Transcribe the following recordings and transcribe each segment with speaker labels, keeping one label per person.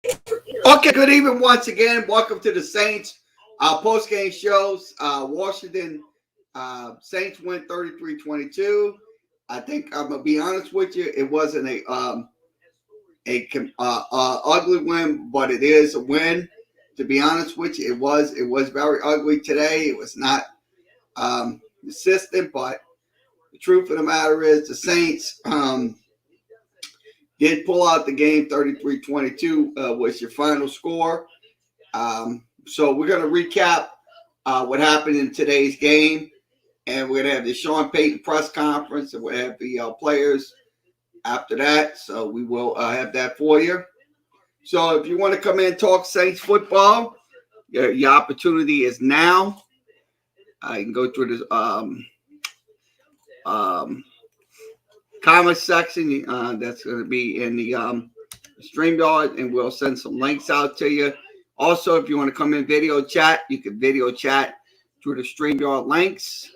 Speaker 1: Okay, good evening once again. Welcome to the Saints post-game shows. Washington Saints win 33-22. I think I'm gonna be honest with you. It wasn't a ugly win, but it is a win. To be honest with you, it was very ugly today. It was not consistent, but the truth of the matter is the Saints did pull out the game. 33-22 was your final score. So we're going to recap what happened in today's game, and we're going to have the Sean Payton press conference, and we'll have the players after that. So we will have that for you. So if you want to come in and talk Saints football, your opportunity is now. You can go through the um, comment section. That's going to be in the StreamYard, and we'll send some links out to you. Also, if you want to come in video chat, you can video chat through the StreamYard links.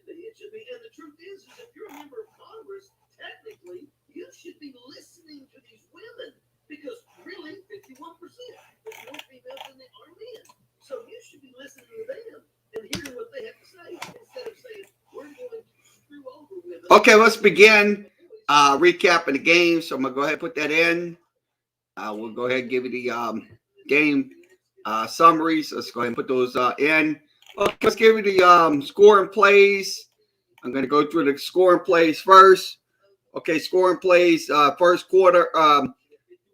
Speaker 2: It should be. And the truth is if you're a member of Congress, technically, you should be listening to these women because really, 51%. There's more females than there are men. So you should be listening to them and hearing what they have to say instead of saying, we're going to screw over women.
Speaker 1: Okay, let's begin recapping the game. So I'm going to go ahead and put that in. We'll go ahead and give you the game summaries. Let's go ahead and put those in. Okay, let's give you the scoring plays. I'm going to go through the scoring plays first. Okay, scoring plays. First quarter,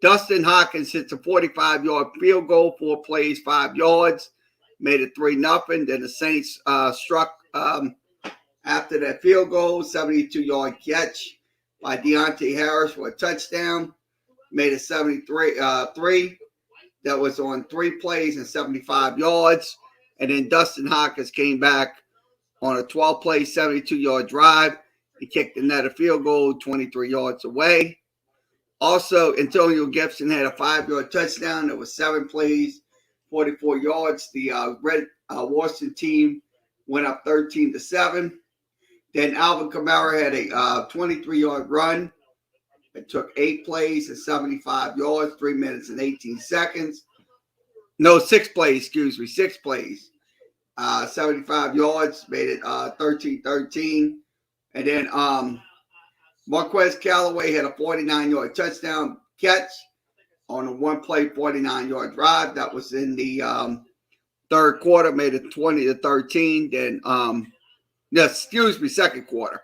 Speaker 1: Dustin Hopkins hits a 45-yard field goal, 4 plays, 5 yards, made it 3-0. Then the Saints struck after that field goal, 72-yard catch by Deontay Harris for a touchdown, made it 73-3. That was on 3 plays and 75 yards. And then Dustin Hopkins came back on a 12-play, 72-yard drive. He kicked another field goal 23 yards away. Also, Antonio Gibson had a 5-yard touchdown. There was 7 plays, 44 yards. The Red Washington team went up 13-7. Then Alvin Kamara had a 23-yard run. It took 8 plays and 75 yards, 3 minutes and 18 seconds. No, 6 plays, 6 plays. 75 yards, made it 13-13. And then Marquez Callaway had a 49-yard touchdown catch on a 1-play, 49-yard drive. That was in the third quarter, made it 20-13. Then, second quarter.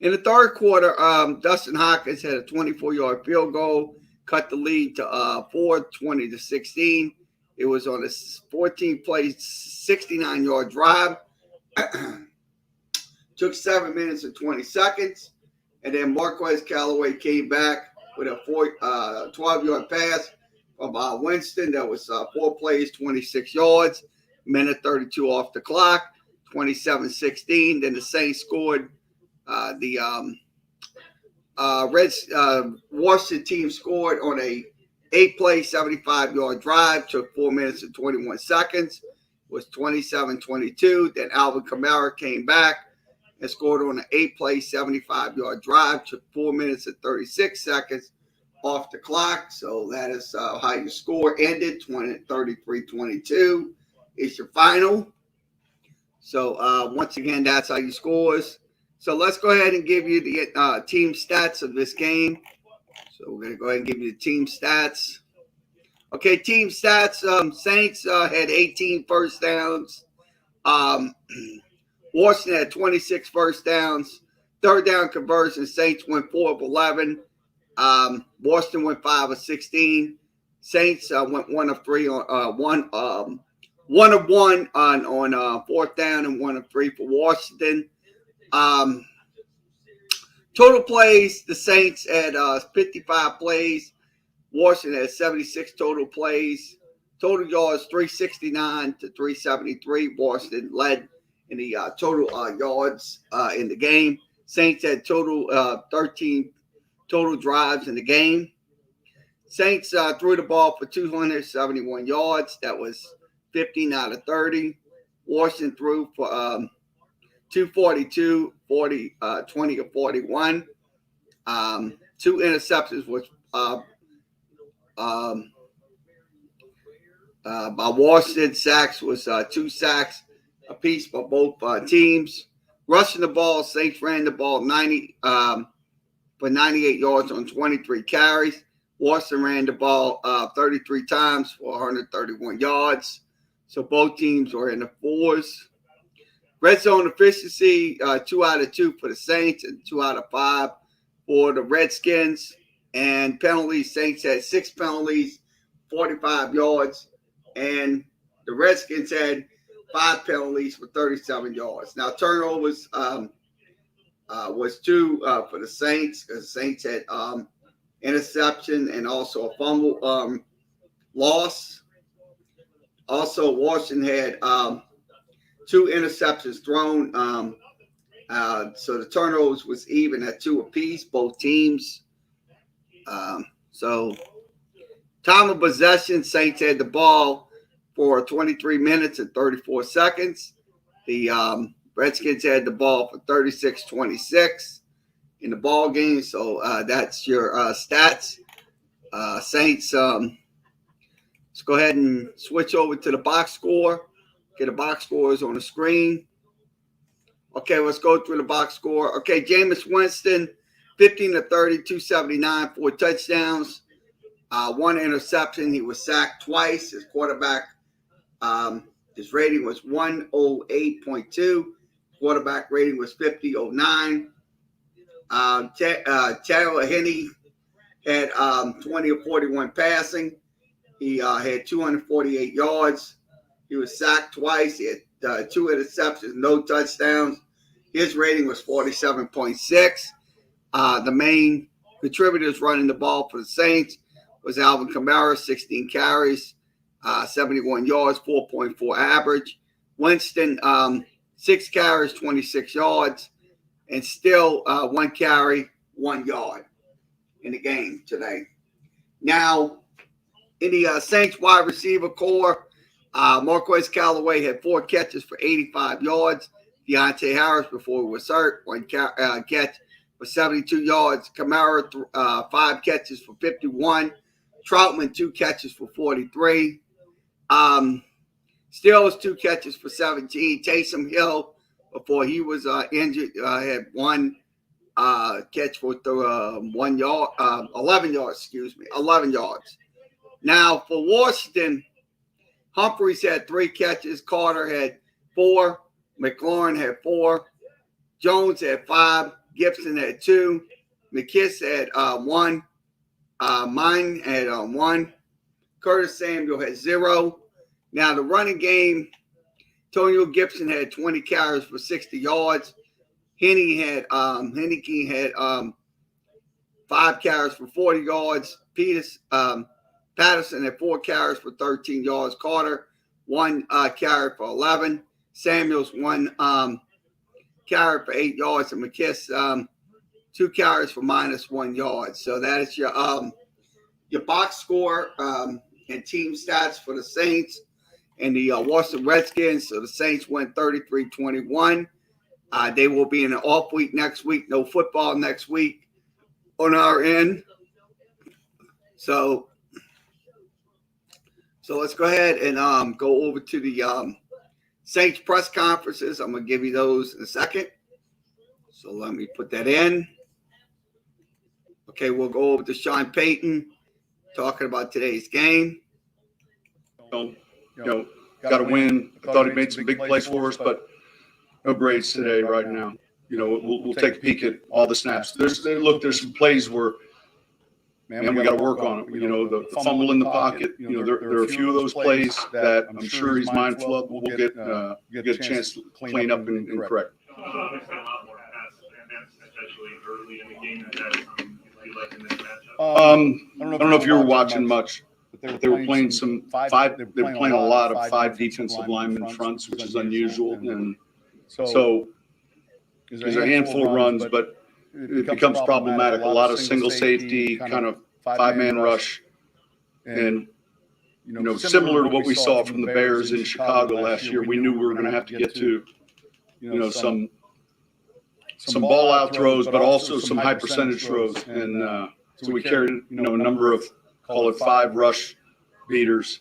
Speaker 1: In the third quarter, Dustin Hopkins had a 24-yard field goal, cut the lead to 4, 20-16. It was on a 14-play, 69-yard drive. Took 7 minutes and 20 seconds. And then Marquez Callaway came back with a 12-yard pass from Winston. That was 4 plays, 26 yards. Minute 32 off the clock, 27-16. Then the Saints scored. The Washington team scored on a 8-play, 75-yard drive. Took 4 minutes and 21 seconds. Was 27-22. Then Alvin Kamara came back and scored on an 8-play, 75-yard drive. Took 4 minutes and 36 seconds off the clock. So that is how your score ended. 33-22 is your final. So once again, that's how you scores. So let's go ahead and give you the team stats of this game. So we're going to go ahead and give you the team stats. Okay, team stats. Saints had 18 first downs. Washington had 26 first downs. Third down conversion, Saints went 4 of 11. Washington went 5 of 16. Saints went 1 of 3 on 1 of 1 on fourth down and 1 of 3 for Washington. Total plays, the Saints had 55 plays. Washington had 76 total plays. Total yards, 369 to 373. Washington led in the total yards in the game. Saints had total 13 total drives in the game. Saints threw the ball for 271 yards. That was 15 out of 30. Washington threw for 242, 20 of 41. 2 interceptions, which by Washington. Sacks was 2 sacks apiece by both teams. Rushing the ball, Saints ran the ball 90 for 98 yards on 23 carries. Washington ran the ball 33 times for 131 yards. So both teams are in the 4s. Red zone efficiency, 2 out of 2 for the Saints and 2 out of 5 for the Redskins. And penalties, Saints had 6 penalties, 45 yards. And the Redskins had 5 penalties for 37 yards. Now, turnovers was 2 for the Saints, because the Saints had interception and also a fumble loss. Also, Washington had 2 interceptions thrown. So the turnovers was even at 2 apiece, both teams. So time of possession, Saints had the ball for 23 minutes and 34 seconds. The Redskins had the ball for 36-26 in the ball game. So that's your stats. Saints, let's go ahead and switch over to the box score. Okay, the box score is on the screen. Okay, let's go through the box score. Okay, Jameis Winston, 15 of 30, 279, 4 touchdowns, 1 interception. He was sacked twice. His quarterback, his rating was 108.2. Quarterback rating was 50.09. Taylor Henney had 20 of 41 passing. He had 248 yards. He was sacked twice. He had 2 interceptions, no touchdowns. His rating was 47.6. The main contributors running the ball for the Saints was Alvin Kamara, 16 carries, 71 yards, 4.4 average. Winston, 6 carries, 26 yards, and still 1 carry, 1 yard in the game today. Now, in the Saints wide receiver core, Marquez Callaway had 4 catches for 85 yards. Deontay Harris, before he was hurt, 1 catch for 72 yards. Kamara, 5 catches for 51. Troutman, 2 catches for 43. Stills, 2 catches for 17. Taysom Hill, before he was injured, had 1 catch for 1 yard, 11 yards, 11 yards. Now, for Washington, Humphreys had 3 catches. Carter had 4. McLaurin had 4. Jones had 5. Gibson had 2. McKiss had 1. Mine had 1. Curtis Samuel had 0. Now, the running game, Antonio Gibson had 20 carries for 60 yards. Henneke had 5 carries for 40 yards. Patterson had 4 carries for 13 yards. Carter, 1 carry for 11. Samuels, 1 carry for 8 yards. And McKiss, 2 carries for -1 yard. So that is your box score and team stats for the Saints and the Washington Redskins. So the Saints went 33-21. They will be in an off week next week. No football next week on our end. So let's go ahead and go over to the Saints press conferences. I'm going to give you those in a second. So let me put that in. Okay, we'll go over to Sean Payton talking about today's game.
Speaker 3: Got to win. I thought he made some big plays for us, but no grades today right now. We'll take a peek at all the snaps. There's some plays where, man, we got to work on it. The fumble in the pocket. There are a few of those plays that I'm sure he's mindful of. We'll get a chance to clean up and correct. I don't know if you were watching much, but they were playing a lot of 5 defensive lineman fronts, which is unusual. And so there's a handful of runs, but it becomes problematic. A lot of single safety, kind of 5-man rush And, similar to what we saw from the Bears in Chicago last year, we knew we were going to have to get to, some ball out throws, but also some high percentage throws. And so we carried, a number of, call it 5 rush beaters.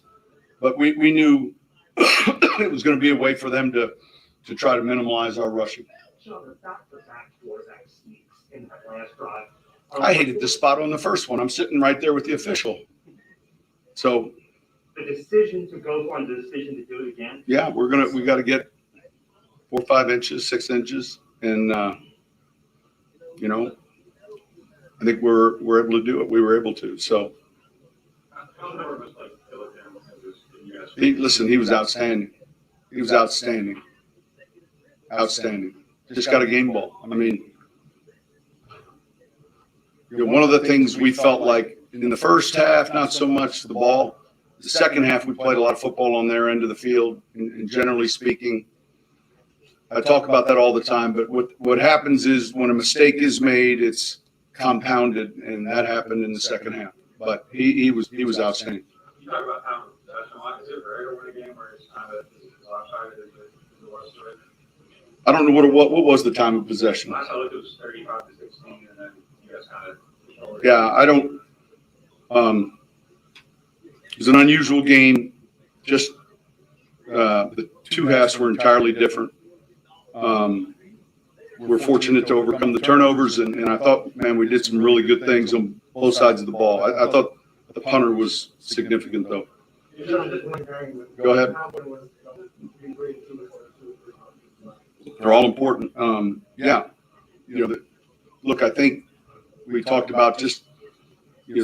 Speaker 3: But we knew it was going to be a way for them to try to minimize our rushing. I hated the spot on the first one. I'm sitting right there with the official. So
Speaker 4: the decision to go for the decision to do it again.
Speaker 3: Yeah, we got to get 4 or 5 inches, 6 inches, and I think we're able to do it. We were able to. So he was outstanding. He was outstanding. Outstanding. Just got a game ball. I mean, one of the things we felt like in the first half, not so much the ball. The second half, we played a lot of football on their end of the field, and generally speaking, I talk about that all the time. But what happens is when a mistake is made, it's compounded, and that happened in the second half. But he was outstanding.
Speaker 5: You talk about time of possession. Is it rare to win a game where it's kind of lopsided? Is the worst of it?
Speaker 3: I don't know what was the time of possession.
Speaker 5: Last I looked, it was 35-16, and then you guys kind of.
Speaker 3: Yeah, I don't. It was an unusual game. Just the 2 halves were entirely different. We're fortunate to overcome the turnovers, and I thought, man, we did some really good things on both sides of the ball. I thought the punter was significant, though. Go ahead. They're all important. Look, I think we talked about just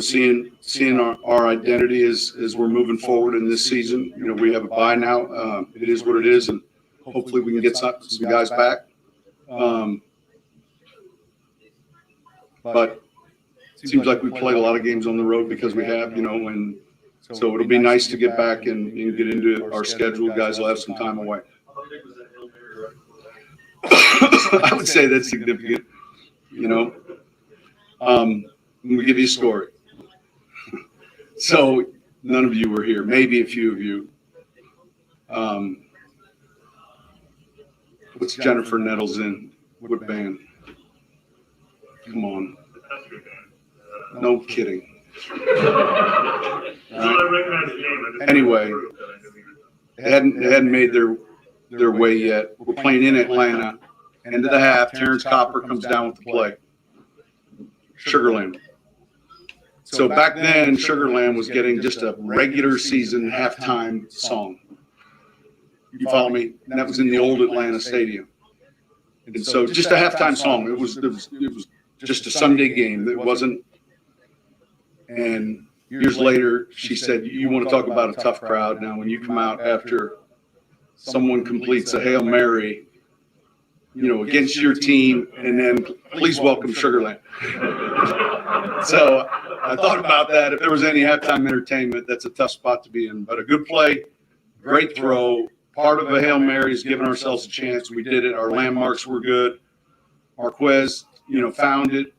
Speaker 3: seeing our identity as we're moving forward in this season. We have a bye now. It is what it is, and hopefully we can get some guys back. But it seems like we played a lot of games on the road because we have, and so it'll be nice to get back and get into our schedule. Guys will have some time away. I would say that's significant. Let me give you a story. So none of you were here, maybe a few of you. What's Jennifer Nettles in? What band? Come on. No kidding. Anyway, they hadn't made their way yet. We're playing in Atlanta. End of the half, Terrence Copper comes down with the play. Sugarland. So back then, Sugarland was getting just a regular season halftime song. You follow me? And that was in the old Atlanta Stadium. And so just a halftime song. It was just a Sunday game. It wasn't. And years later, she said, "You want to talk about a tough crowd? Now, when you come out after someone completes a Hail Mary, against your team, and then please welcome Sugarland." So I thought about that. If there was any halftime entertainment, that's a tough spot to be in. But a good play, great throw, part of a Hail Mary is giving ourselves a chance. We did it. Our landmarks were good. Marquez, found it.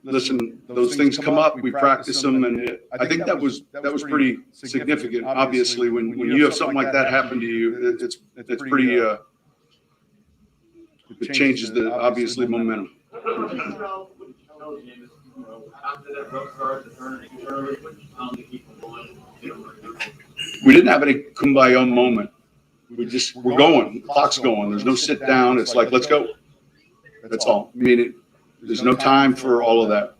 Speaker 3: Listen, those things come up. We practice them, and I think that was pretty significant. Obviously, when you have something like that happen to you, it's pretty. It changes the obviously momentum. We didn't have any kumbaya moment. We're going. The clock's going. There's no sit down. It's like, let's go. That's all. I mean, there's no time for all of that.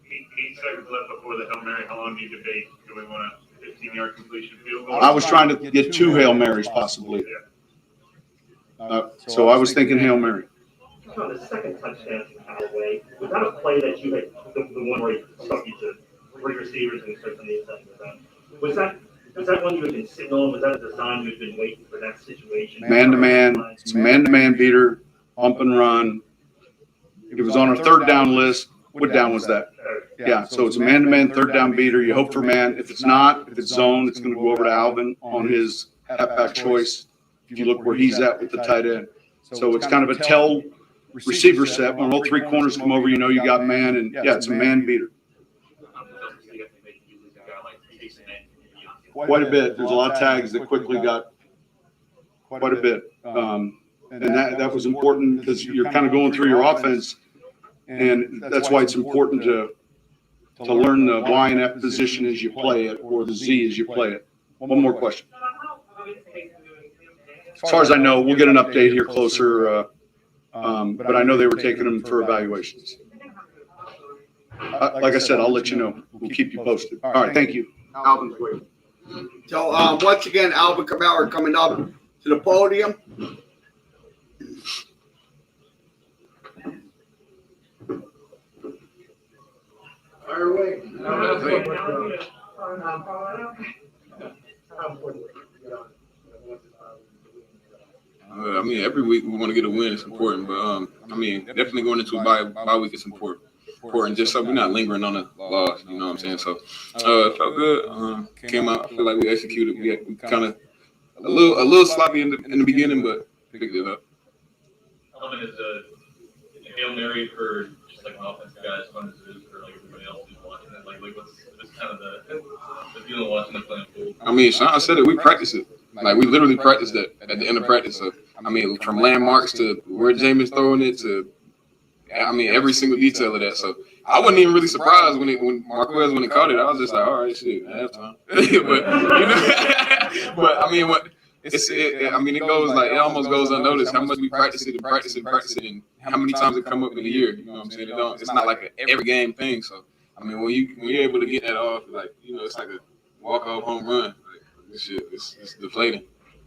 Speaker 4: 8 seconds left before the Hail Mary. How long do you debate? Do we want a 15-yard completion field goal?
Speaker 3: I was trying to get 2 Hail Marys possibly. So I was thinking Hail Mary.
Speaker 4: On the second touchdown from Callaway, was that a play that you had, the one where you stuck you to 3 receivers and took from the inside of that? Was that one you had been signaling? Was that a design you had been waiting for that situation?
Speaker 3: Man-to-man. It's a man-to-man beater, bump and run. It was on our 3rd down list. What down was that? Yeah, so it's a man-to-man 3rd down beater. You hope for man. If it's not, if it's zone, it's going to go over to Alvin on his halfback choice. If you look where he's at with the tight end. So it's kind of a tell receiver set. When all 3 corners come over, you got man, and yeah, it's a man beater.
Speaker 4: Jason and Beyonce?
Speaker 3: Quite a bit. There's a lot of tags that quickly got quite a bit. And that was important because you're kind of going through your offense, and that's why it's important to learn the Y and F position as you play it, or the Z as you play it. One more question. As far as I know, we'll get an update here closer, but I know they were taking them for evaluations. Like I said, I'll let you know. We'll keep you posted. All right, thank you.
Speaker 1: Alvin's waiting. So once again, Alvin Kamara coming up to the podium.
Speaker 5: Fire away.
Speaker 6: I mean, every week we want to get a win. It's important, but I mean, definitely going into a bye week is important. Just so we're not lingering on a loss. You know what I'm saying? So it felt good. Came out. I feel like we executed. We kind of a little sloppy in the beginning, but picked it up.
Speaker 7: Element is a Hail Mary for just like an offensive guy as fun as it is for like everybody else who's watching it. Like what's kind of the feeling watching the playing pool?
Speaker 6: I mean, Sean said it. We practiced it. Like we literally practiced it at the end of practice. So I mean, from landmarks to where Jameis throwing it to, I mean, every single detail of that. So I wasn't even really surprised when Marquez caught it. I was just like, all right, shit, halftime. But you know, but I mean, it goes like it almost goes unnoticed how much we practice it, and how many times it come up in a year. You know what I'm saying? It's not like an every game thing. So I mean, when you're able to get that off, like it's like a walk off home run. Like, this shit, it's deflating.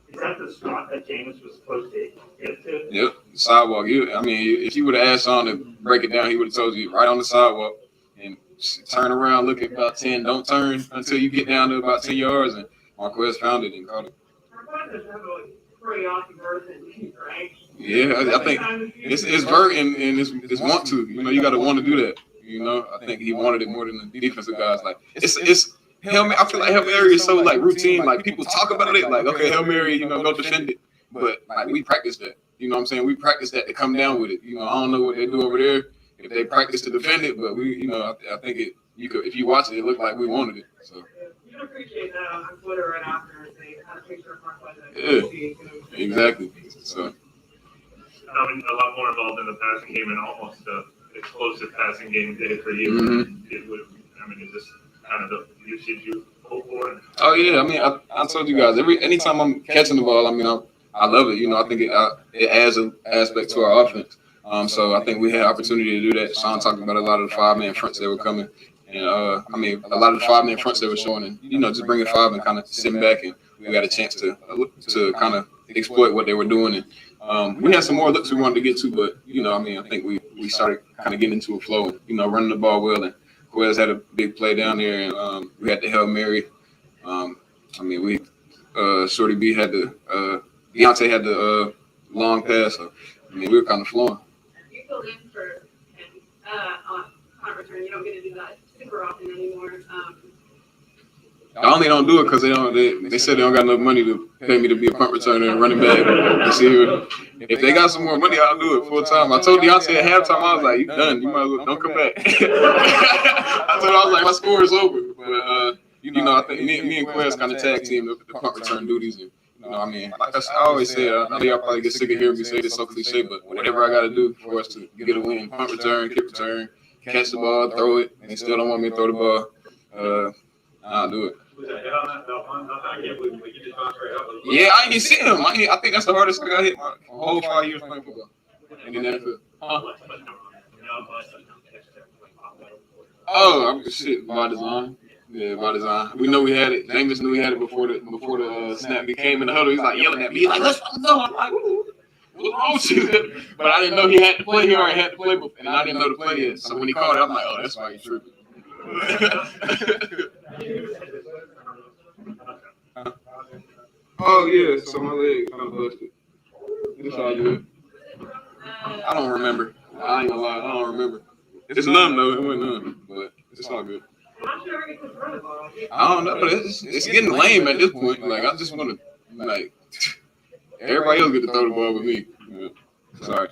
Speaker 4: Is that the spot that James was supposed to get to?
Speaker 6: Yep, the sidewalk. I mean, if you would have asked Sean to break it down, he would have told you right on the sidewalk and turn around, look at about 10. Don't turn until you get down to about 10 yards, and Marquez found it and caught it. Yeah, I think it's Vert and it's want to. You got to want to do that. I think he wanted it more than the defensive guys. Like it's Hail Mary. I feel like Hail Mary is so like routine. Like people talk about it, like okay, Hail Mary, go defend it. But like we practice that. You know what I'm saying? We practice that to come down with it. I don't know what they do over there if they practice to defend it, but we, I think you could if you watch it, it looked like we wanted it. So.
Speaker 8: You can appreciate that on Twitter right after they had a picture of Marquez.
Speaker 6: Yeah, exactly. So.
Speaker 4: A lot more involved in the passing game and almost the explosive passing game day for you.
Speaker 6: Mm-hmm.
Speaker 4: Is this kind of the usage you hope for?
Speaker 6: Oh yeah, I mean, I told you guys anytime I'm catching the ball, I mean, I love it. I think it adds an aspect to our offense. So I think we had opportunity to do that. Sean talked about a lot of the 5-man fronts that were coming, and I mean, a lot of the 5-man fronts that were showing, and just bringing 5 and kind of sitting back, and we got a chance to kind of exploit what they were doing. And we had some more looks we wanted to get to, but I mean, I think we started kind of getting into a flow, running the ball well, and Quez had a big play down there, and we had the Hail Mary. I mean, Shorty B had Deontay had the long pass. So, I mean, we were kind of flowing.
Speaker 8: You filled in for him on punt return. You don't get to do that super often anymore.
Speaker 6: I only don't do it because they said they don't got enough money to pay me to be a punt returner and running back. If they got some more money, I'll do it full time. I told Deontay at halftime, I was like, "You done? You might as well don't come back." I was like, "My score is over." But I think me and Quez kind of tag team the punt return duties. And I mean, like I always say, I know y'all probably get sick of hearing me say this so cliche, but whatever I got to do for us to get a win, punt return, kick return, catch the ball, throw it, and they still don't want me to throw the ball, I'll do it. Yeah, I ain't even seen him. I think that's the hardest thing I hit my whole 5 years playing football. In the NFL. Oh, shit, by design. Yeah, by design. We know we had it. Jameis knew we had it before the snap. He came in the huddle. He's like yelling at me. He's like, let's go. I'm like, what's wrong with you? But I didn't know he had to play. He already had to play before, and I didn't know to play yet. So when he called it, I'm like, oh, that's why he's tripping. Oh yeah, so my leg kind of busted. It's all good. I don't remember. I ain't gonna lie, I don't remember. It's numb though. It went numb, but it's all good. I don't know, but it's getting lame at this point. Like I just want to everybody else get to throw the ball with me. Yeah. Sorry.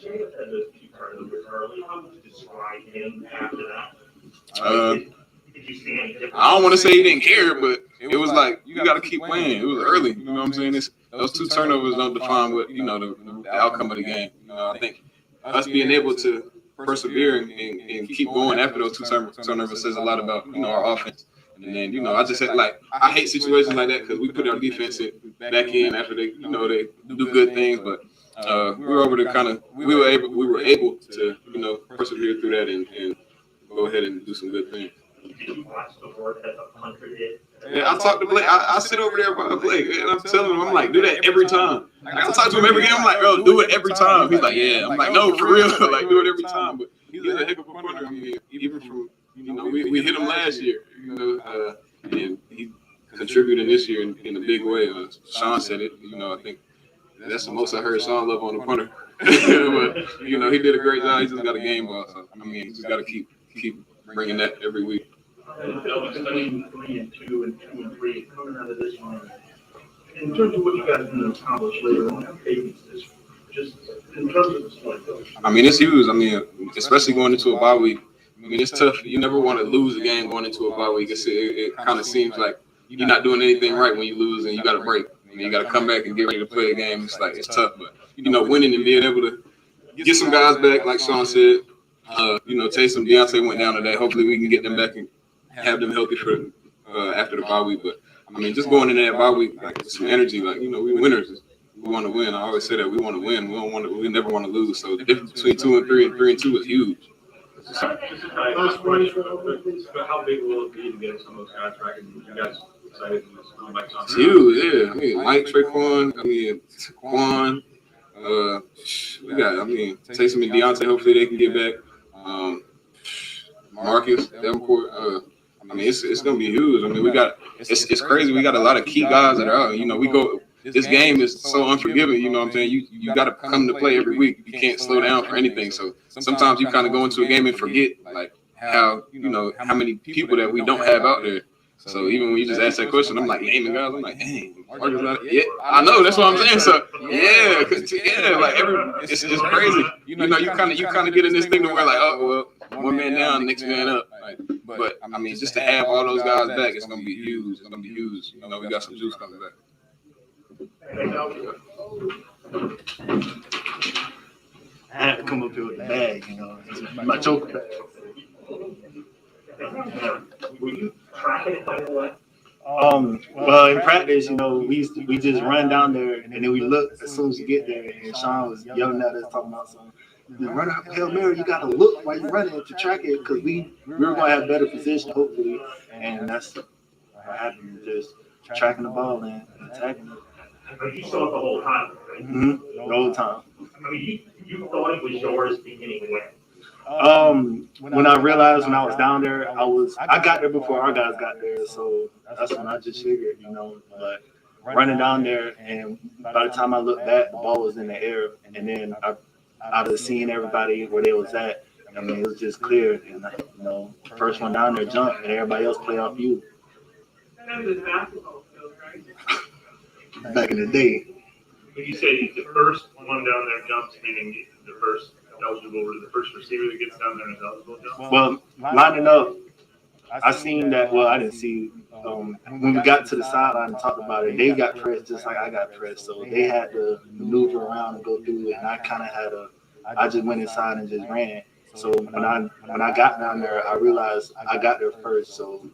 Speaker 6: I don't want to say he didn't care, but was like, you got to keep playing. It was early. You know what I'm saying? Those 2 turnovers don't define what, the outcome of the game. I think us being able to persevere and keep going after those 2 turnovers says a lot about, our offense. And then, I just had I hate situations like that because we put our defense back in after they, they do good things, but we were able to, persevere through that and go ahead and do some good things.
Speaker 4: Did you watch the work that the punter did?
Speaker 6: Yeah, I talk to Blake. I sit over there by Blake, and I'm telling him, I'm like, do that every time. I talk to him every game. I'm like, bro, do it every time. He's like, yeah. I'm like, no, for real, like, do it every time. But he's a heck of a punter. I mean, even from, we hit him last year, and he contributed this year in a big way. Sean said it. I think that's the most I heard Sean love on the punter. But he did a great job. He just got a game ball. So I mean, he just got to keep bringing that every week.
Speaker 4: Between 3 and 2 and 2 and 3 coming out of this one. In terms of what you guys are going to accomplish later on, just in terms of the split.
Speaker 6: I mean, it's huge. I mean, especially going into a bye week. I mean, it's tough. You never want to lose a game going into a bye week. It kind of seems like you're not doing anything right when you lose and you got to break. I mean, you got to come back and get ready to play a game. It's like it's tough, but winning and being able to get some guys back, like Sean said. Taysom, Deontay went down today. Hopefully, we can get them back and have them healthy for after the bye week. But I mean, just going in that bye week, like with some energy, like we winners. We want to win. I always say that we want to win. We never want to lose. So the difference between 2 and 3 and 3 and 2 is huge.
Speaker 5: How big will it be to get some of those guys back? And you guys excited to come back on?
Speaker 6: It's huge, yeah. I mean, Mike, Traquan, Taquan. We got, Taysom and Deontay. Hopefully they can get back. Marcus, Davenport. It's gonna be huge. I mean, we got it's crazy. We got a lot of key guys that are out. We go. This game is so unforgiving. You know what I'm saying? You got to come to play every week. You can't slow down for anything. So sometimes you kind of go into a game and forget like how how many people that we don't have out there. So even when you just ask that question, I'm like naming guys. I'm like, dang, Marcus not. Yeah, I know. That's what I'm saying. So yeah, like it's crazy. You kind of get in this thing to where like, oh well, one man down, next man up. But I mean, just to have all those guys back, it's gonna be huge. It's gonna be huge. We got some juice coming back.
Speaker 9: I had to come up here with the bag, my choke bag.
Speaker 4: Were you tracking it by the way?
Speaker 9: Well, in practice, we just run down there and then we look as soon as you get there. And Sean was yelling at us talking about something. Run out Hail Mary, you gotta look while you're running to track it because we were gonna have better position hopefully, and that's what happened. Just tracking the ball and attacking it.
Speaker 4: You saw it the whole time, right?
Speaker 9: Mm-hmm. The whole time.
Speaker 4: I mean, you thought it was yours beginning when?
Speaker 9: When I realized when I was down there, I got there before our guys got there, so that's when I just figured, but running down there, and by the time I looked back, the ball was in the air, and then I'd have seen everybody where they was at. I mean, it was just clear, and first one down there jumped, and everybody else play off you.
Speaker 8: That was basketball field, right?
Speaker 9: Back in the day.
Speaker 5: When you say the first one down there jumps, meaning the first eligible, or the first receiver that gets down there is eligible jump?
Speaker 9: Well, lining up, I seen that. Well, I didn't see. When we got to the sideline and talked about it, they got pressed just like I got pressed. So they had to maneuver around and go through it. And I kind of I just went inside and just ran. So when I got down there, I realized I got there first. So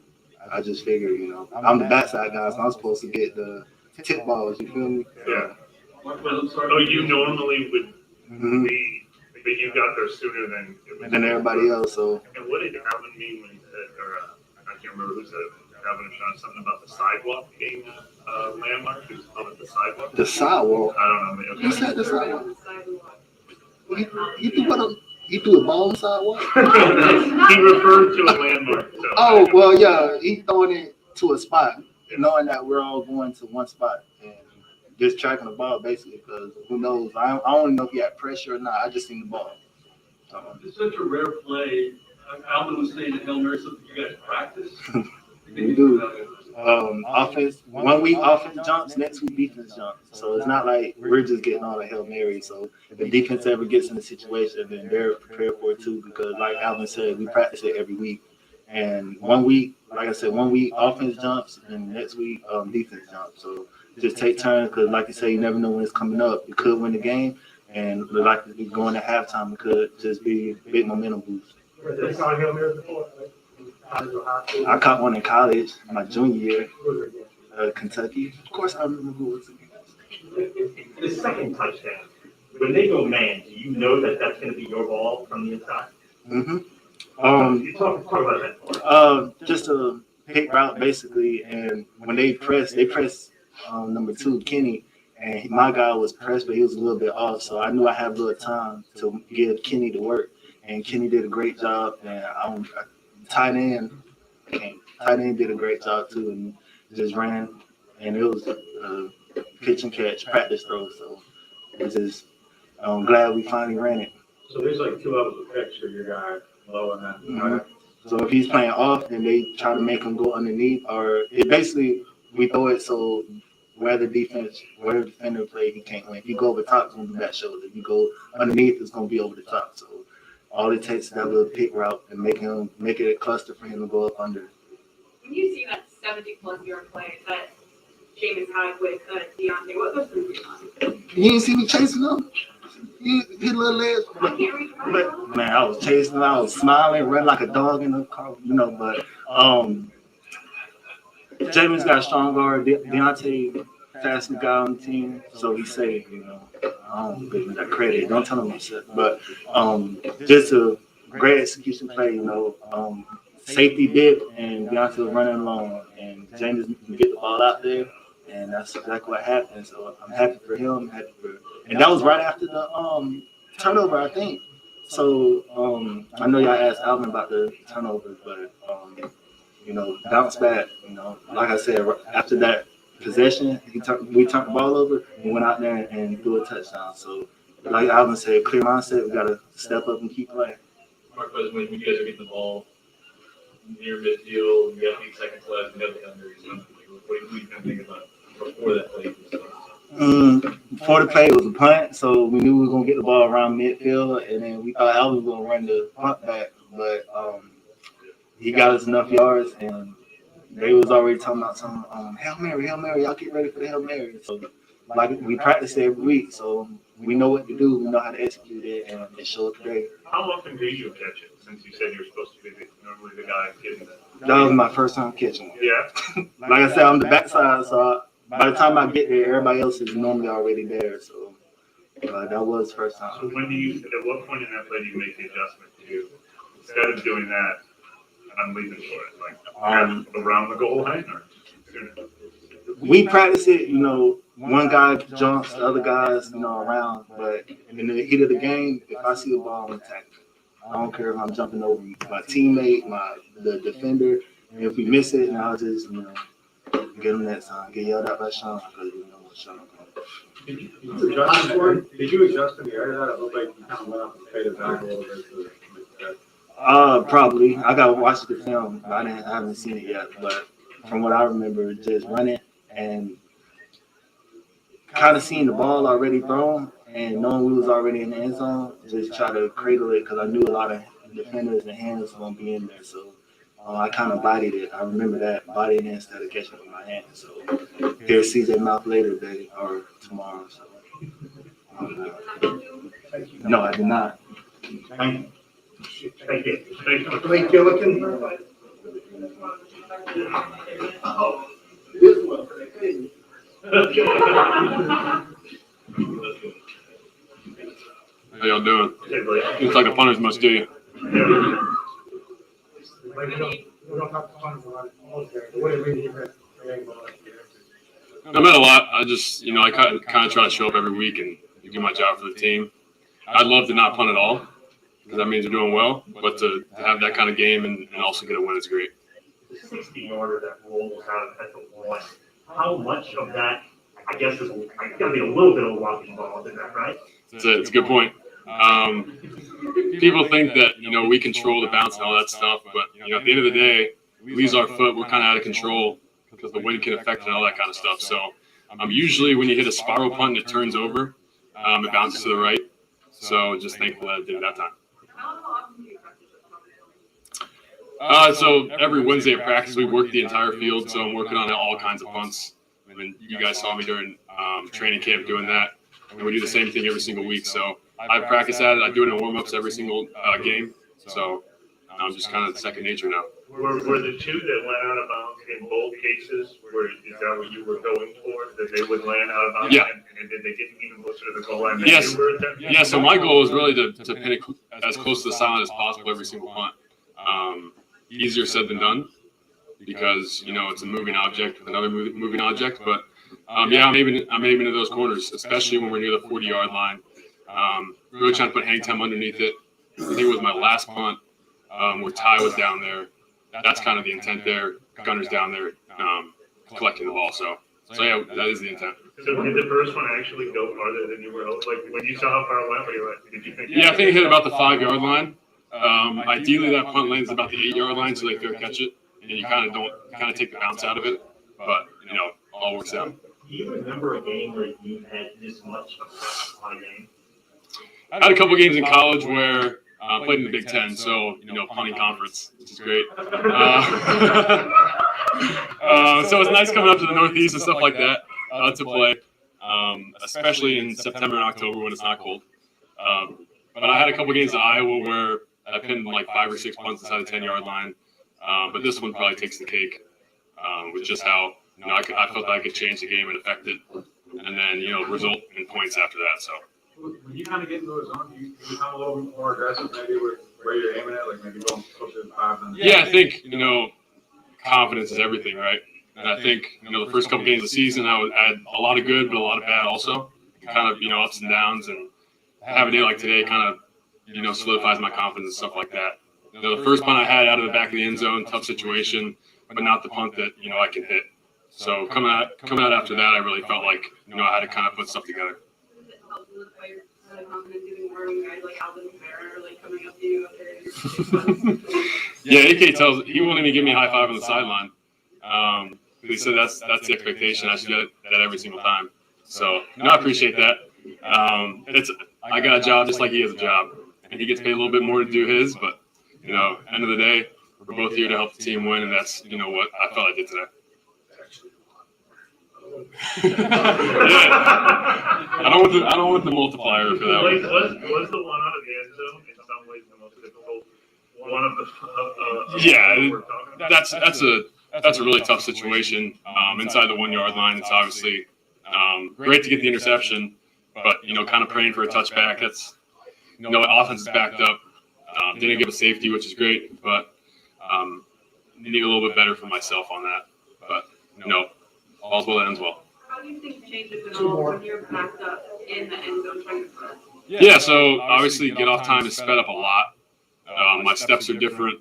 Speaker 9: I just figured, I'm the backside guy, so I'm supposed to get the tip balls. You feel me?
Speaker 5: Yeah. So you normally would be, but you got there sooner than
Speaker 9: everybody else. So.
Speaker 5: And what did Alvin mean when he said, or I can't remember who said it, Alvin or Sean, something about the sidewalk being a landmark? He was calling it the sidewalk.
Speaker 9: The sidewalk.
Speaker 5: I don't know. Okay.
Speaker 9: You said the sidewalk. You threw a ball on the sidewalk?
Speaker 5: He referred to a landmark. So
Speaker 9: oh well, yeah, he throwing it to a spot, knowing that we're all going to one spot and just tracking the ball basically. Because who knows? I don't know if he had pressure or not. I just seen the ball.
Speaker 10: It's such a rare play. Alvin was saying that Hail Mary is something you guys practice.
Speaker 9: We do. Offense. 1 week offense jumps, next week defense jumps. So it's not like we're just getting all the Hail Mary. So if the defense ever gets in a situation, then they're prepared for it too. Because like Alvin said, we practice it every week. And 1 week, like I said, 1 week offense jumps, and next week defense jumps. So just take turns, because like you say, you never know when it's coming up. You could win the game, and like to be going to halftime, it could just be a big momentum boost. I caught one in college, my junior year, Kentucky. Of course, I remember who it was against.
Speaker 4: The second touchdown, when they go man, do you know that that's going to be your ball from the inside?
Speaker 9: Mm-hmm.
Speaker 4: You talk about that.
Speaker 9: Just a pick route basically, and when they press number 2, Kenny, and my guy was pressed, but he was a little bit off, so I knew I had a little time to give Kenny to work, and Kenny did a great job, and tight end did a great job too, and just ran, and it was a pitch and catch practice throw, so it's just I'm glad we finally ran it.
Speaker 10: So there's like 2 levels of pitch for your guy low and that.
Speaker 9: Mm-hmm. So if he's playing off, then they try to make him go underneath, or it basically we throw it so where the defender play, he can't win. If you go over top, it's gonna be back shoulder. If you go underneath, it's gonna be over the top. So all it takes is that little pick route and make it a cluster for him to go up under.
Speaker 8: When you see that 70+ yard play that Jameis had with Deontay, what was the on?
Speaker 9: You didn't see me chasing him? You hit little legs.
Speaker 8: I can't read the
Speaker 9: But man, I was chasing him. I was smiling, running like a dog in the car, But Jameis got a strong guard. Deontay, fastest guy on the team, so he's safe. I don't give him that credit. Don't tell him I said. But just a great execution play. Safety dip, and Deontay was running along, and Jameis can get the ball out there, and that's exactly what happened. So I'm happy for him. And that was right after the turnover, I think. So I know y'all asked Alvin about the turnovers, but bounce back. Like I said, after that possession, we turned the ball over and went out there and threw a touchdown. So like Alvin said, clear mindset. We got to step up and keep playing.
Speaker 7: Mark, when you guys are getting the ball near midfield, you have 8 seconds left, you have the under, what do you kind of think about before that play?
Speaker 9: Before the play, it was a punt, so we knew we were going to get the ball around midfield, and then we thought Alvin was going to run the punt back, but he got us enough yards, and they was already talking about some Hail Mary, y'all get ready for the Hail Mary. So, like, we practice it every week, so we know what to do, we know how to execute it, and it showed today.
Speaker 5: How often do you catch it, since you said you're supposed to be normally the guy getting that?
Speaker 9: That was my first time catching it.
Speaker 5: Yeah.
Speaker 9: Like I said, I'm the backside, so by the time I get there, everybody else is normally already there. So that was the first time.
Speaker 5: So at what point in that play do you make the adjustment to, instead of doing that, I'm leaving for it, like around the goal line, or sooner?
Speaker 9: We practice it, one guy jumps, the other guys, around. But in the heat of the game, if I see the ball, I'm attacking. I don't care if I'm jumping over my teammate, the defender. And if we miss it, I'll just, get them next time. Get yelled at by Sean because we know what Sean
Speaker 10: Did you adjust in the area that it looked like you kind of went up and faded back a little bit?
Speaker 9: Probably. I got to watch the film. I haven't seen it yet. But from what I remember, just running and kind of seeing the ball already thrown and knowing we was already in the end zone, just try to cradle it because I knew a lot of defenders and hands were going to be in there. So I kind of bodied it. I remember that, bodied it instead of catching it with my hand. So here's CJ Mouth later today or tomorrow. So no, I did not.
Speaker 4: Thank you. Thank you.
Speaker 2: Blake Gillikin.
Speaker 4: Oh.
Speaker 2: This one.
Speaker 11: How y'all doing?
Speaker 4: Hey, Blake.
Speaker 11: Looks like the punters must do you. I met a lot. I just, I kind of try to show up every week and do my job for the team. I'd love to not punt at all because that means we're doing well, but to have that kind of game and also get a win is great.
Speaker 4: The 60-yarder that rolls out at the one, how much of that, I guess, is got to be a little bit of luck involved in that, right?
Speaker 11: It's a good point. People think that, we control the bounce and all that stuff, but, at the end of the day, we lose our foot, we're kind of out of control because the wind can affect it and all that kind of stuff. So usually when you hit a spiral punt and it turns over, it bounces to the right. So just thankful that it did that time. So every Wednesday at practice, we work the entire field. So I'm working on all kinds of punts. I mean, you guys saw me during training camp doing that. And we do the same thing every single week. So I practice at it. I do it in warm-ups every single game. So I'm just kind of second nature now.
Speaker 5: Were the two that went out of bounds in both cases, is that what you were going for? That they would land out of bounds?
Speaker 11: Yeah.
Speaker 5: And then they didn't even closer to the goal line?
Speaker 11: Yes.
Speaker 5: You were attempting?
Speaker 11: Yeah, so my goal is really to pin it as close to the sideline as possible every single punt. Easier said than done because, it's a moving object with another moving object. But, yeah, I'm aiming into those corners, especially when we're near the 40-yard line. Really trying to put hang time underneath it. I think it was my last punt where Ty was down there. That's kind of the intent there. Gunner's down there collecting the ball. So yeah, that is the intent.
Speaker 5: So did the first one actually go farther than you were hoping? Like when you saw how far it went, did you think?
Speaker 11: Yeah, I think it hit about the 5-yard line. Ideally, that punt lands about the 8-yard line, so they fair catch it, and you kind of take the bounce out of it. But all works out.
Speaker 4: Do you remember a game where you had this much effect on a game?
Speaker 11: I had a couple games in college where I played in the Big Ten, so punting conference, which is great. So it's nice coming up to the Northeast and stuff like that to play, especially in September and October when it's not cold. But I had a couple games in Iowa where I pinned like 5 or 6 punts inside the 10-yard line. But this one probably takes the cake with just how I felt I could change the game and affect it, and then result in points after that. So.
Speaker 10: When you kind of get into a zone, you become a little bit more aggressive, maybe with where you're aiming at, like maybe going closer to 5.
Speaker 11: Yeah, I think confidence is everything, right? And I think the first couple games of the season, I had a lot of good, but a lot of bad also. Kind of ups and downs, and having a day like today kind of solidifies my confidence and stuff like that. The first punt I had out of the back of the end zone, tough situation, but not the punt that I can hit. So coming out after that, I really felt like I had to kind of put stuff together. Yeah, AK he won't even give me a high five on the sideline. He said that's the expectation. I should get that every single time. So I appreciate that. I got a job just like he has a job, and he gets paid a little bit more to do his. But end of the day, we're both here to help the team win, and that's what I felt I did today. Yeah. I don't want the multiplier for that one.
Speaker 5: Was the one out of the end zone in some ways the most difficult one of the?
Speaker 11: Yeah, that's a really tough situation. Inside the 1-yard line, it's obviously great to get the interception, but kind of praying for a touchback. That's offense is backed up. Didn't give a safety, which is great, but needing a little bit better for myself on that. But all's well that ends well.
Speaker 8: How do you think changes at all when you're backed up in the end zone trying to press?
Speaker 11: Yeah, so obviously get off time is sped up a lot. My steps are different.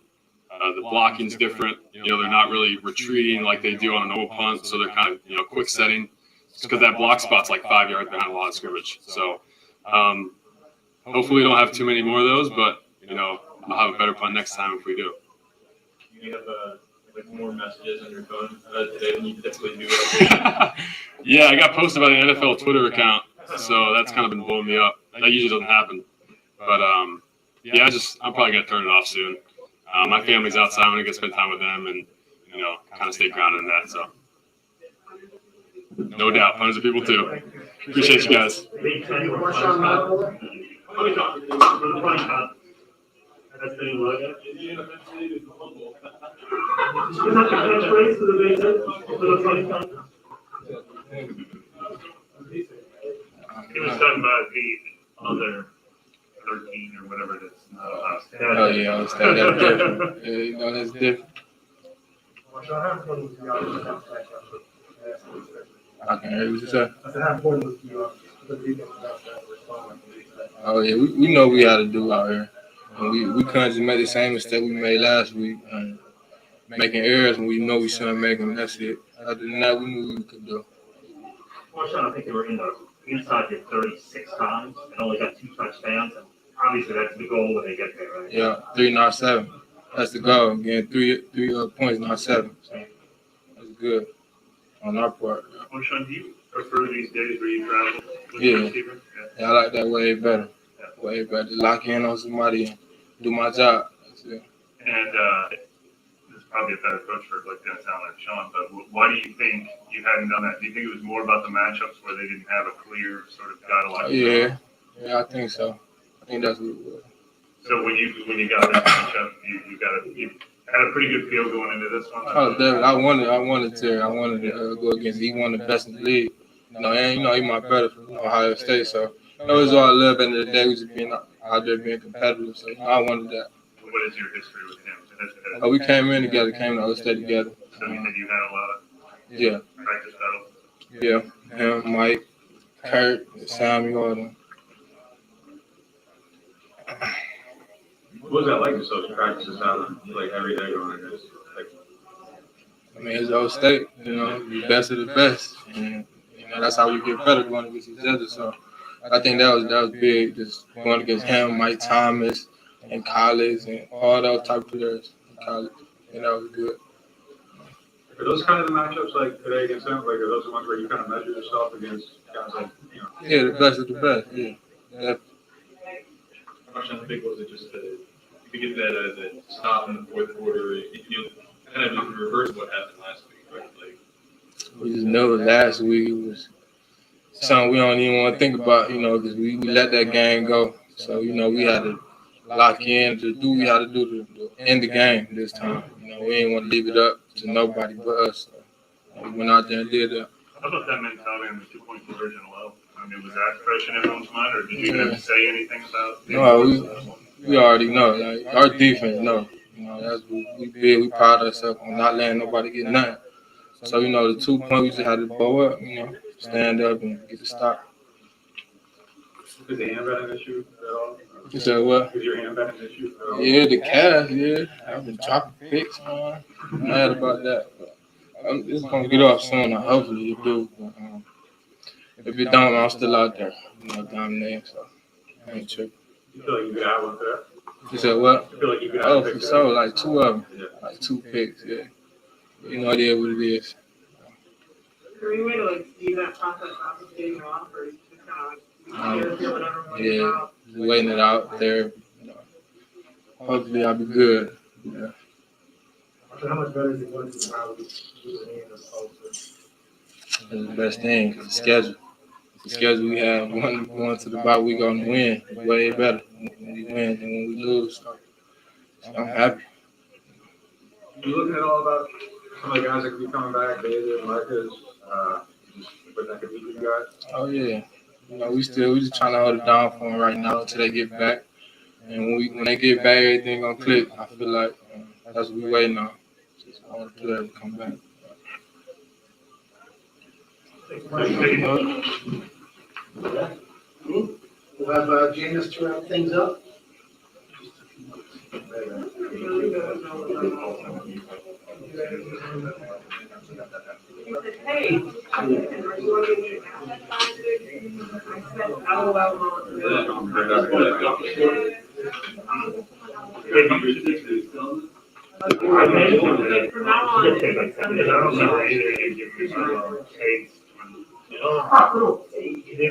Speaker 11: The blocking's different. They're not really retreating like they do on a normal punt, so they're kind of quick setting. Just because that block spot's like 5 yards behind the line of scrimmage. So hopefully we don't have too many more of those, but I'll have a better punt next time if we do.
Speaker 7: You have more messages on your phone today than you typically do.
Speaker 11: Yeah, I got posted by the NFL Twitter account, so that's kind of been blowing me up. That usually doesn't happen, but yeah, I'm probably gonna turn it off soon. My family's outside. I'm gonna get spend time with them and kind of stay grounded in that. So no doubt, hundreds of people too. Appreciate you guys.
Speaker 4: Big Ten That's the new logo. Is that the catchphrase for the Big Ten? For the funny punt?
Speaker 5: He was talking about the other 13 or whatever it is.
Speaker 6: Oh yeah, I understand that different. Yeah, that's different. I can hear what you say. Oh yeah, we know we got to do out here. And we couldn't just make the same mistake we made last week and making errors when we know we shouldn't make them. That's it. Other than that, we knew what we could do.
Speaker 4: I think they were inside there 36 times and only got 2 touchdowns. And obviously, that's the goal when they get there, right?
Speaker 6: Yeah, 3, not 7. That's the goal. Getting three points, not 7. So that's good on our part.
Speaker 5: Marshawn, do you prefer these days where you travel with
Speaker 6: Yeah.
Speaker 5: the receiver?
Speaker 6: Yeah, I like that way better. Way better. Lock in on somebody and do my job. That's it.
Speaker 5: And probably a better coach for like Dennis Allen or Sean, but why do you think you hadn't done that? Do you think it was more about the matchups where they didn't have a clear sort of guideline?
Speaker 6: Yeah, I think so. I think that's what it was.
Speaker 5: So when you got that matchup, you had a pretty good feel going into this one.
Speaker 6: Oh, David, I wanted to go against. He one of the best in the league. And he my brother from Ohio State, so it was all love. At the end of the day, we just being out there being competitive. So I wanted that.
Speaker 5: What is your history with him?
Speaker 6: We came in together, came to Ohio State together.
Speaker 5: So you said you had a lot of practice battles.
Speaker 6: Yeah, him, Mike, Kurt, Sammy, all of them.
Speaker 10: What was that like, just those practices out like every day going against?
Speaker 6: I mean, it's Ohio State, the best of the best. And, that's how we get better going against each other. So I think that was big, just going against him, Mike Thomas, and college, and all those type of players in college. And that was good.
Speaker 10: Are those kind of the matchups like today against them? Like, are those the ones where you kind of measure yourself against guys like,
Speaker 6: Yeah, the best of the best. Yeah.
Speaker 7: How big was it just to get that stop in the fourth quarter? You kind of reverse what happened last week, right? Like,
Speaker 6: we just know last week was something we don't even want to think about, because we let that game go. So, we had to lock in to do what we had to do to end the game this time. We didn't want to leave it up to nobody but us. So we went out there and did that.
Speaker 5: How about that mentality on the 2-point conversion low? I mean, was that fresh in everyone's mind, or did you have to say anything about?
Speaker 6: No, we already know. Like, our defense know. That's what we did. We pride ourselves on not letting nobody get nothing. So, the 2-point, we just had to blow up, stand up and get the stop.
Speaker 10: is the hand batting issue at all?
Speaker 6: You said what?
Speaker 10: Is your hand batting issue at all?
Speaker 6: Yeah, the cast, I've been dropping picks, man. I'm mad about that. But it's going to get off soon. Hopefully it do. But, if it don't, I'm still out there, dominating. So I ain't tripping.
Speaker 10: You feel like you could have one there?
Speaker 6: You said what?
Speaker 10: You feel like you could have a pick
Speaker 6: for
Speaker 10: there?
Speaker 6: sure. Like 2 of them.
Speaker 10: Yeah.
Speaker 6: Like 2 picks, yeah. It is what it is.
Speaker 8: Is there any way to speed that process up and getting off, or you just kind of feel whatever way out?
Speaker 6: Just waiting it out there. Hopefully I'll be good. Yeah.
Speaker 2: So how much better is it going to the round with the
Speaker 6: It's the best thing, the schedule. The schedule we have going to the bye week on the win is way better when we win than when we lose. So I'm happy.
Speaker 10: You looking at all about some of the guys that could be coming back, David, Marcus, but that could be you guys?
Speaker 6: Oh yeah. We just trying to hold it down for them right now until they get back. And when they get back, everything gonna click. I feel like that's what we waiting on. Just all the players to come back.
Speaker 2: We'll have Janice to wrap things up.
Speaker 8: Hey, are you looking at from now on,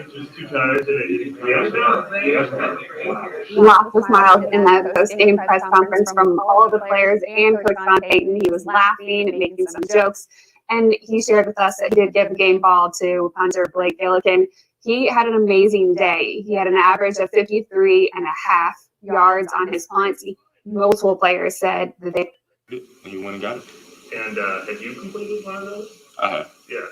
Speaker 5: Just too tired today.
Speaker 12: Lots of smiles in that post-game press conference from all of the players and Coach Sean Payton. He was laughing and making some jokes. And he shared with us that he did give the game ball to punter Blake Gillikin. He had an amazing day. He had an average of 53.5 yards on his punts. Multiple players said that they.
Speaker 13: He went and got it.
Speaker 5: And have you completed one of those?
Speaker 13: I have.
Speaker 5: Yeah.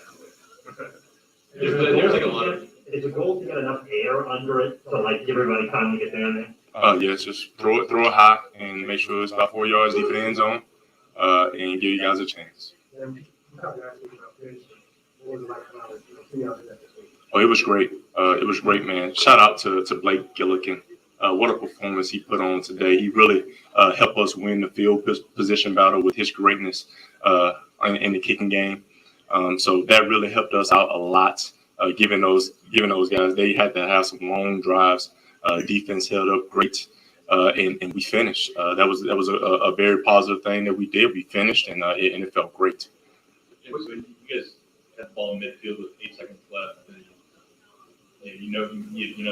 Speaker 7: There's like a lot of.
Speaker 4: Is the goal to get enough air under it to like give everybody time to get down there?
Speaker 13: Yes, just throw it high and make sure it's about 4 yards deep in the end zone, and give you guys a chance. Oh, it was great. It was great, man. Shout out to Blake Gillikin. What a performance he put on today. He really helped us win the field position battle with his greatness in the kicking game. So that really helped us out a lot. Given those guys, they had to have some long drives. Defense held up great, and we finished. That was a very positive thing that we did. We finished, and it felt great.
Speaker 7: You guys had the ball in midfield with 8 seconds left, and you know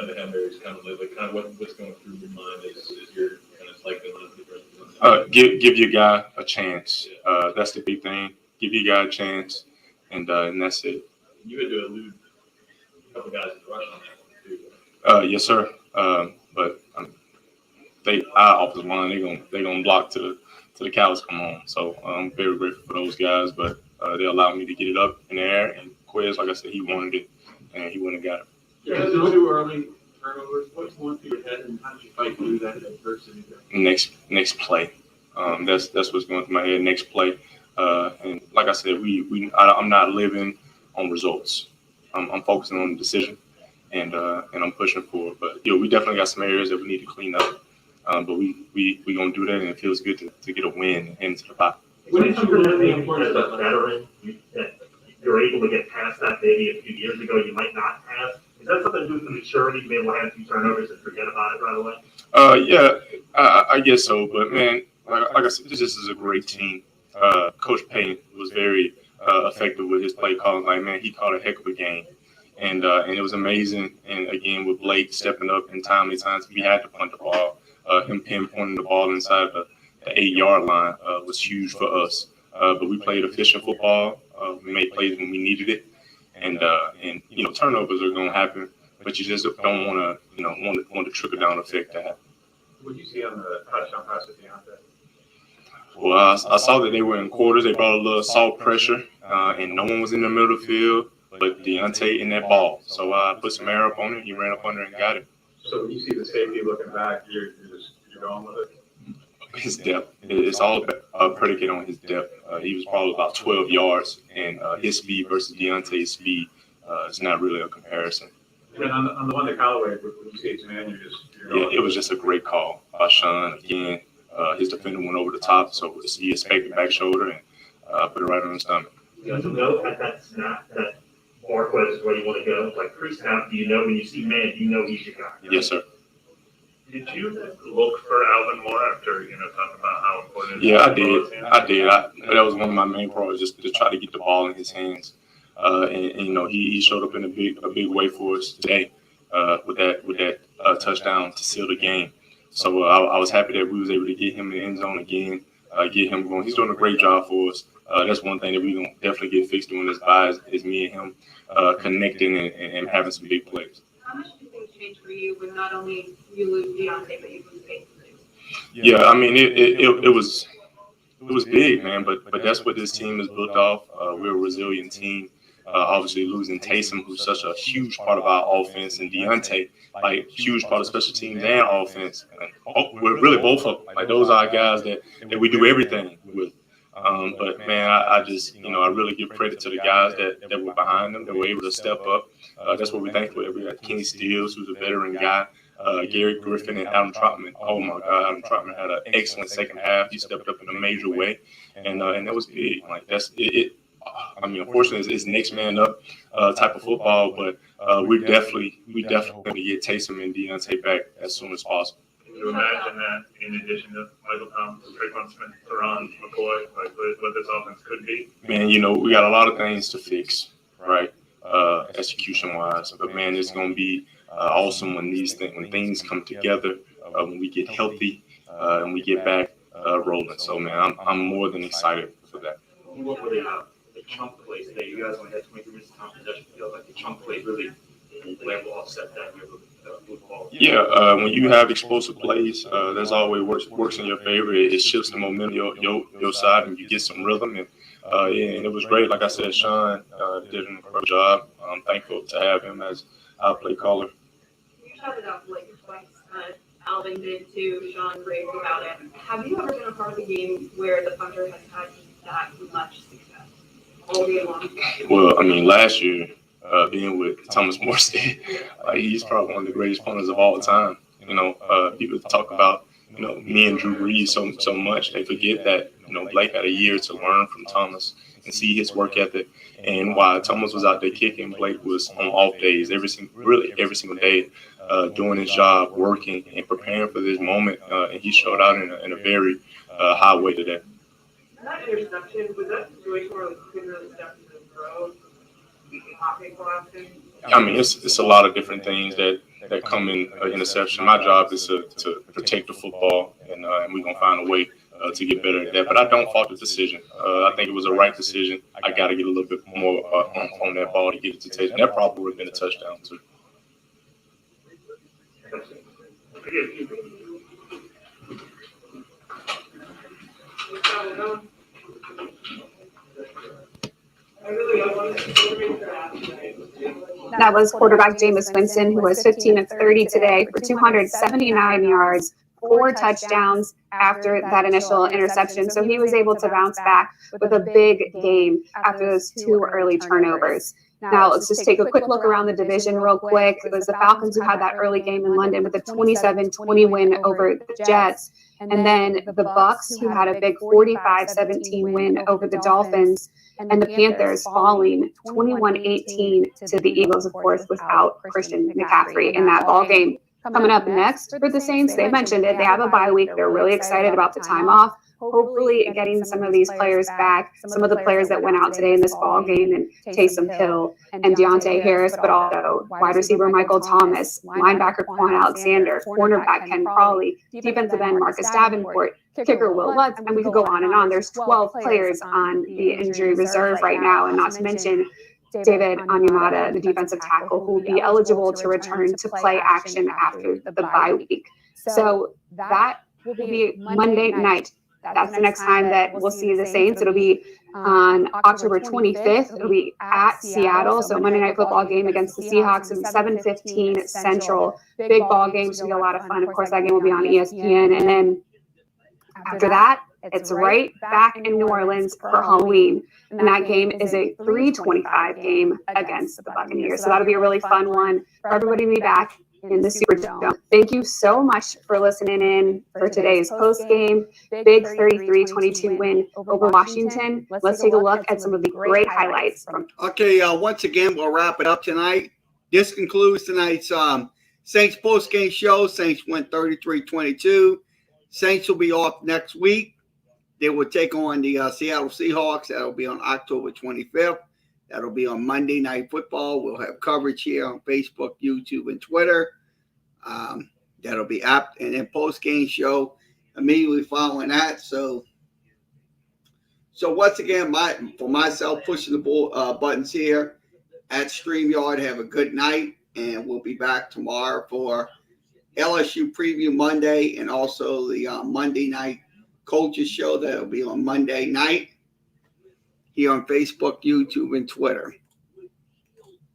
Speaker 7: the Hail Mary is kind of like kind of what's going through your mind as you're kind of like the
Speaker 13: Give your guy a chance. That's the big thing. Give your guy a chance, and that's it.
Speaker 7: You had to elude a couple guys in the rush on that one too.
Speaker 13: Yes, sir. But our offensive line, they gonna block to the cows come home. So I'm very grateful for those guys. But they allowed me to get it up in the air. And Quez, like I said, he wanted it, and he wouldn't have got it.
Speaker 10: Yeah, those two early turnovers. What's going through your head, and how did you fight through that adversity?
Speaker 13: Next play. That's what's going through my head. Next play. And like I said, I'm not living on results. I'm focusing on the decision, and I'm pushing forward. But we definitely got some areas that we need to clean up. But we gonna do that, and it feels good to get a win into the bye.
Speaker 4: When did you really think as a veteran that you're able to get past that maybe a few years ago you might not have? Is that something to do with the maturity to be able to have a few turnovers and forget about it right away?
Speaker 13: Yeah, I guess so. But man, like I said, this is a great team. Coach Payne was very effective with his play calling. Like, man, he called a heck of a game, and it was amazing. And again, with Blake stepping up in timely times, we had to punt the ball. Him pinpointing the ball inside the 8-yard line was huge for us. But we played efficient football. We made plays when we needed it, and turnovers are going to happen. But you just don't want the trickle down effect to happen.
Speaker 10: What did you see on the touchdown pass with Deontay?
Speaker 13: Well, I saw that they were in quarters. They brought a little soft pressure, and no one was in the middle of the field but Deontay in that ball. So I put some air up on it. He ran up under and got it.
Speaker 10: So when you see the safety looking back, you're going with it?
Speaker 13: His depth. It's all predicated on his depth. He was probably about 12 yards, and his speed versus Deontay's speed is not really a comparison.
Speaker 10: And on the one that Callaway, when you say it's man, you're
Speaker 13: it was just a great call by Sean. Again, his defender went over the top, so he expected back shoulder and put it right on his stomach.
Speaker 4: To know at that snap that Marquez is where you want to go, like pre-snap, do you know when you see man, you know he's your guy?
Speaker 13: Yes, sir.
Speaker 5: Did you look for Alvin Moore after, talking about how important it is?
Speaker 13: Yeah, I did. That was one of my main priorities, just to try to get the ball in his hands. And he showed up in a big way for us today with that touchdown to seal the game. So I was happy that we was able to get him in the end zone again, get him going. He's doing a great job for us. That's one thing that we're going to definitely get fixed doing this bye is me and him connecting and having some big plays.
Speaker 8: How much do things change for you when not only you lose Deontay, but you lose Payton?
Speaker 13: Yeah, I mean, it was big, man, but that's what this team is built off. We're a resilient team. Obviously, losing Taysom, who's such a huge part of our offense, and Deontay, like huge part of special teams and offense. We're really both of them. Like those are our guys that we do everything with. But man, I just I really give credit to the guys that were behind them, that were able to step up. That's what we're thankful for. We got Kenny Stills, who's a veteran guy. Gary Griffin and Adam Trotman. Oh my God, Adam Trotman had an excellent second half. He stepped up in a major way, and that was big. Like that's it. I mean, unfortunately, it's next man up type of football, but we definitely going to get Taysom and Deontay back as soon as possible.
Speaker 5: Can you imagine that in addition to Michael Thomas, Traquan Smith, Teron, McCoy, like what this offense could be?
Speaker 13: Man, we got a lot of things to fix, right? Execution-wise, but man, it's going to be awesome when things come together, when we get healthy, and we get back rolling. So man, I'm more than excited for that.
Speaker 4: What were the chunk plays today? You guys only had 23 minutes of time possession. Feels like the chunk plays really were able to offset that with the ball.
Speaker 13: Yeah, when you have explosive plays, there's always works in your favor. It shifts the momentum your side, and you get some rhythm. And and it was great. Like I said, Sean did an incredible job. I'm thankful to have him as our play caller.
Speaker 8: You shouted out Blake twice. Alvin did too. Sean raved about it. Have you ever been a part of the game where the punter has had that much success all day long?
Speaker 13: Well, I mean, last year, being with Thomas Morstead, he's probably one of the greatest punters of all time. People talk about me and Drew Brees so much, they forget that Blake had a year to learn from Thomas and see his work ethic. And while Thomas was out there kicking, Blake was on off days every single day, doing his job, working and preparing for this moment. And he showed out in a very high way today.
Speaker 8: That interception, was that a situation where you couldn't really step into the throw?
Speaker 13: I mean, it's a lot of different things that come in interception. My job is to protect the football, and we're gonna find a way to get better at that. But I don't fault the decision. I think it was a right decision. I got to get a little bit more on that ball to get it to touchdown. That probably would have been a touchdown too.
Speaker 12: That was quarterback Jameis Winston, who was 15 of 30 today for 279 yards, 4 touchdowns after that initial interception. So he was able to bounce back with a big game after those 2 early turnovers. Now, let's just take a quick look around the division real quick. It was the Falcons who had that early game in London with a 27-20 win over the Jets. And then the Bucs, who had a big 45-17 win over the Dolphins. And the Panthers falling 21-18 to the Eagles, of course, without Christian McCaffrey in that ball game. Coming up next for the Saints, they mentioned it. They have a bye week. They're really excited about the time off. Hopefully getting some of these players back, some of the players that went out today in this ball game, and Taysom Hill and Deontay Harris, but also wide receiver Michael Thomas, linebacker Quan Alexander, cornerback Ken Crawley, defensive end Marcus Davenport, kicker Will Lutz, and we could go on and on. There's 12 players on the injury reserve right now, and not to mention David Onyemata, the defensive tackle, who will be eligible to return to play action after the bye week. So that will be Monday night. That's the next time that we'll see the Saints. It'll be on October 25th. It'll be at Seattle. So Monday Night Football game against the Seahawks is 7:15 Central. Big ball game. Should be a lot of fun. Of course, that game will be on ESPN. And then after that, it's right back in New Orleans for Halloween. And that game is a 3:25 game against the Buccaneers. So that'll be a really fun one for everybody to be back in the Superdome. Thank you so much for listening in for today's post game. Big 33-22 win over Washington. Let's take a look at some of the great highlights from.
Speaker 1: Okay, once again, we'll wrap it up tonight. This concludes tonight's Saints post game show. Saints win 33-22. Saints will be off next week. They will take on the Seattle Seahawks. That'll be on October 25th. That'll be on Monday Night Football. We'll have coverage here on Facebook, YouTube, and Twitter. That'll be apt. And then post-game show immediately following that. So once again, for myself, pushing the buttons here at StreamYard. Have a good night, and we'll be back tomorrow for LSU Preview Monday and also the Monday Night Coaches Show. That'll be on Monday night here on Facebook, YouTube, and Twitter.